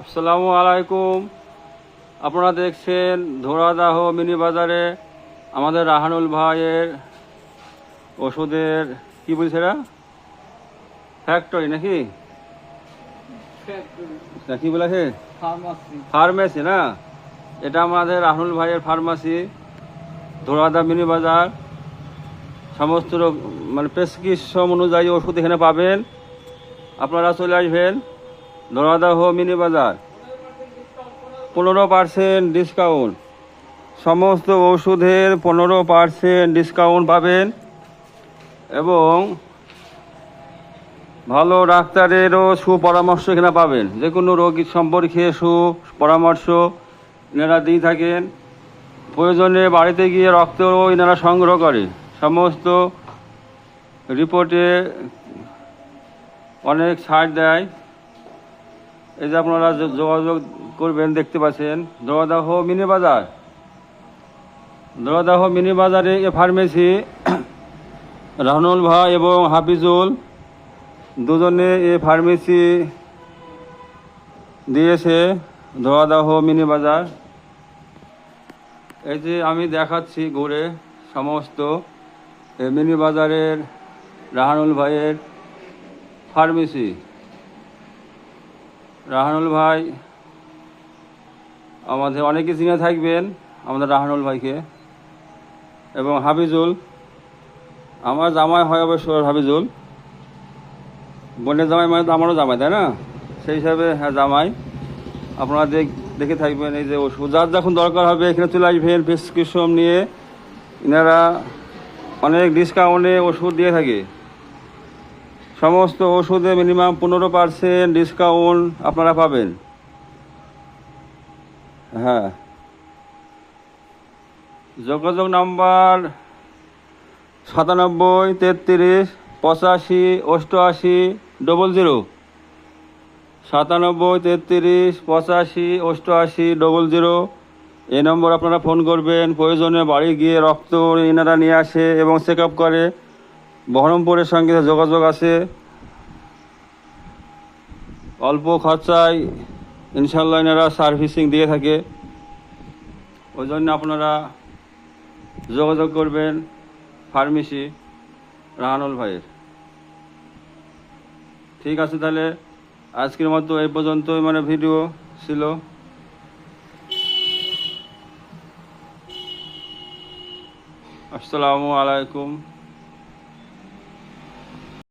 আসসালামু আলাইকুম। আপনারা দেখছেন ধোরাদাহ মিনি বাজারে আমাদের রাহানুল ভাইয়ের ওষুধের কি বলছে এরা ফ্যাক্টরি নাকি কি বলেছে ফার্মেসি না, এটা আমাদের রাহুল ভাইয়ের ফার্মাসি ধোরাদা মিনি বাজার। সমস্ত মানে প্রেসক্রিপশন অনুযায়ী ওষুধ এখানে পাবেন। আপনারা চলে আসবেন ধোরাদাহ মিনি বাজার। 15% ডিসকাউন্ট, সমস্ত ওষুধের 15% ডিসকাউন্ট পাবেন এবং ভালো ডাক্তারেরও সুপরামর্শ এখানে পাবেন। যে কোনো রোগীর সম্পর্কে সুপরামর্শ এনারা দিয়ে থাকেন। প্রয়োজনে বাড়িতে গিয়ে রক্তও এনারা সংগ্রহ করে। সমস্ত রিপোর্টে অনেক ছাড় দেয়। এই যে আপনারা যোগাযোগ করবেন, দেখতে পাচ্ছেন ধোরাদাহ মিনি বাজার। ধোরাদাহ মিনি বাজারে এ ফার্মেসি রাহুল ভাই এবং হাফিজুল দুজনে এ ফার্মেসি দিয়েছে ধোরাদাহ মিনি বাজার। এই যে আমি দেখাচ্ছি ঘুরে সমস্ত মিনি বাজারের রাহানুল ভাইয়ের ফার্মেসি। রাহানুল ভাই আমাদের অনেকে চিনে থাকবেন, আমাদের রাহানুল ভাইকে। এবং হাফিজুল আমার জামাই হয় অবশ্য, হাফিজুল বোনের জামাই মানে তো আমারও জামাই, তাই না? সেই হিসাবে হ্যাঁ জামাই। আপনারা দেখে থাকবেন। এই যে ওষুধ যার যখন দরকার হবে এখানে চলে আসবেন প্রেসক্রিপশন নিয়ে। এনারা অনেক ডিসকাউন্টে ওষুধ দিয়ে থাকে। সমস্ত ওষুধে মিনিমাম 15% ডিসকাউন্ট আপনারা পাবেন। হ্যাঁ, যোগাযোগ নাম্বার 97 33 85 88 00। 97 33 85 88 00 এই নম্বর আপনারা ফোন করবেন। প্রয়োজনে বাড়ি গিয়ে রক্ত এনারা নিয়ে আসে এবং চেক আপ করে। বহরমপুরের সঙ্গে যোগাযোগ আছে। অল্প খরচায় ইনশাল্লাহ এনারা সার্ভিসিং দিয়ে থাকে। ওই জন্য আপনারা যোগাযোগ করবেন ফার্মেসি রাহানুল ভাইয়ের। ঠিক আছে, তাহলে আজকের মতো এই পর্যন্তই মানে ভিডিও ছিল। আসসালামু আলাইকুম।